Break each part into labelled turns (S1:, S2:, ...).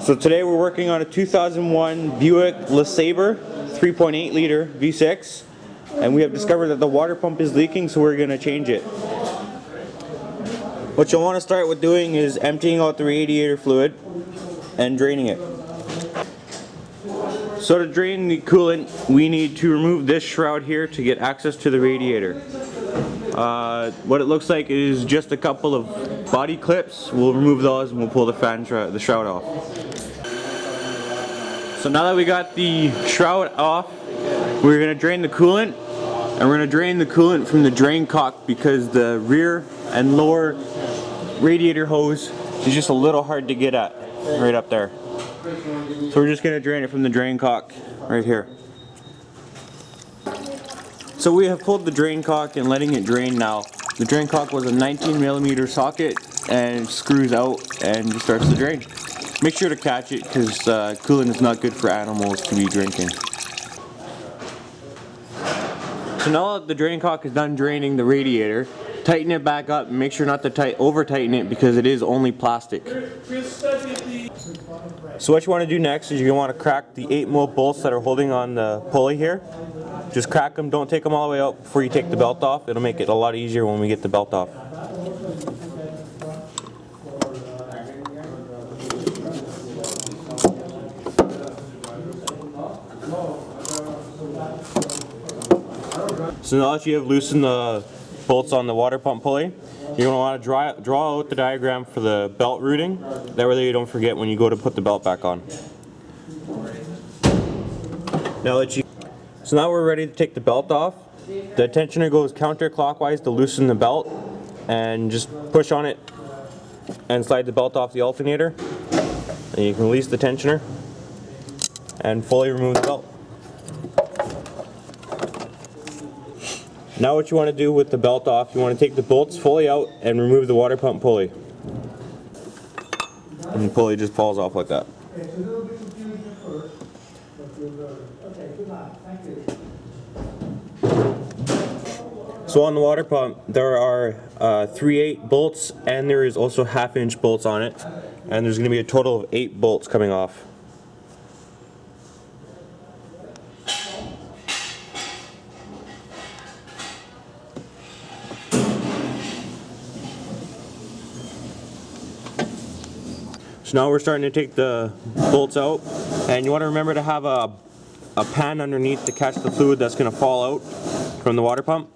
S1: So today we're working on a 2001 Buick LeSaber 3.8 liter V6, and we have discovered that the water pump is leaking, so we're going to change it. What you'll want to start with doing is emptying out the radiator fluid and draining it. So to drain the coolant, we need to remove this shroud here to get access to the radiator. What it looks like is just a couple of body clips. We'll remove those and we'll pull the shroud off. So now that we got the shroud off, we're going to drain the coolant, and we're going to drain the coolant from the drain cock because the rear and lower radiator hose is just a little hard to get at right up there. So we're just going to drain it from the drain cock right here. So we have pulled the drain cock and letting it drain now. The drain cock was a 19mm socket and it screws out and just starts to drain. Make sure to catch it because coolant is not good for animals to be drinking. So now that the drain cock is done draining the radiator, tighten it back up and make sure not to over tighten it because it is only plastic. So what you want to do next is you're going to want to crack the 8mm bolts that are holding on the pulley here. Just crack them, don't take them all the way out before you take the belt off. It'll make it a lot easier when we get the belt off. So now that you have loosened the bolts on the water pump pulley, you're going to want to draw out the diagram for the belt routing. That way you don't forget when you go to put the belt back on. So now we're ready to take the belt off. The tensioner goes counterclockwise to loosen the belt, and just push on it and slide the belt off the alternator. And you can release the tensioner and fully remove the belt. Now what you want to do with the belt off, you want to take the bolts fully out and remove the water pump pulley. And the pulley just falls off like that. So on the water pump, there are 3/8 bolts, and there is also 1/2-inch bolts on it. And there's going to be a total of 8 bolts coming off. So now we're starting to take the bolts out, and you want to remember to have a pan underneath to catch the fluid that's going to fall out from the water pump.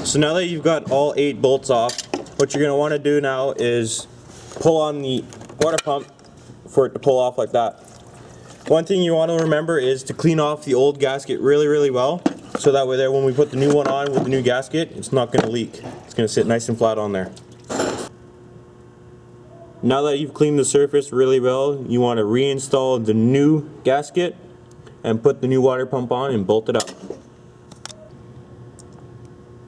S1: So now that you've got all 8 bolts off, what you're going to want to do now is pull on the water pump for it to pull off like that. One thing you want to remember is to clean off the old gasket really well, so that way there when we put the new one on with the new gasket, it's not going to leak. It's going to sit nice and flat on there. Now that you've cleaned the surface really well, you want to reinstall the new gasket and put the new water pump on and bolt it up.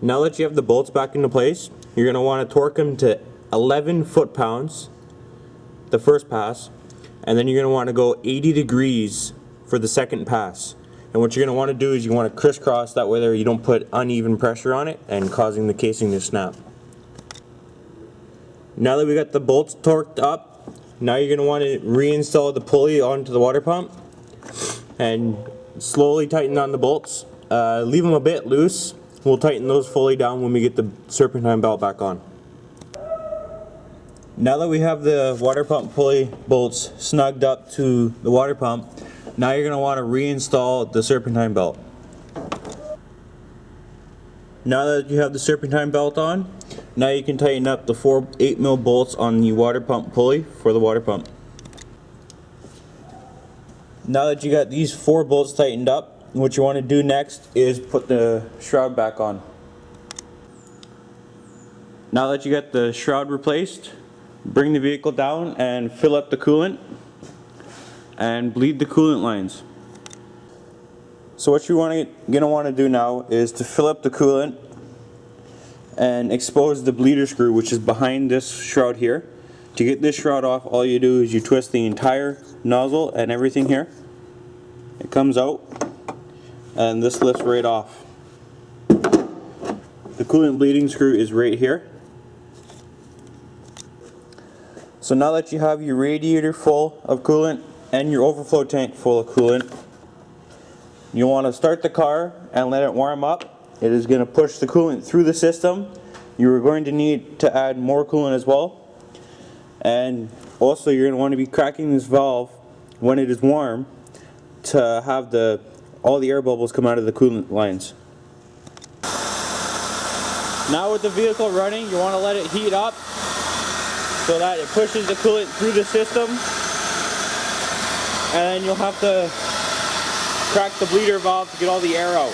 S1: Now that you have the bolts back into place, you're going to want to torque them to 11 foot-pounds the first pass, and then you're going to want to go 80 degrees for the second pass. And what you're going to want to do is you want to crisscross, that way there you don't put uneven pressure on it and causing the casing to snap. Now that we got the bolts torqued up, now you're going to want to reinstall the pulley onto the water pump and slowly tighten on the bolts. Leave them a bit loose. We'll tighten those fully down when we get the serpentine belt back on. Now that we have the water pump pulley bolts snugged up to the water pump, now you're going to want to reinstall the serpentine belt. Now that you have the serpentine belt on, now you can tighten up the 4 8mm bolts on the water pump pulley for the water pump. Now that you got these 4 bolts tightened up, what you want to do next is put the shroud back on. Now that you got the shroud replaced, bring the vehicle down and fill up the coolant and bleed the coolant lines. So what you're going to want to do now is to fill up the coolant and expose the bleeder screw, which is behind this shroud here. To get this shroud off, all you do is you twist the entire nozzle and everything here. It comes out and this lifts right off. The coolant bleeding screw is right here. So now that you have your radiator full of coolant and your overflow tank full of coolant, you want to start the car and let it warm up. It is going to push the coolant through the system. You are going to need to add more coolant as well. And also you're going to want to be cracking this valve when it is warm to have all the air bubbles come out of the coolant lines. Now with the vehicle running, you want to let it heat up so that it pushes the coolant through the system, and then you'll have to crack the bleeder valve to get all the air out.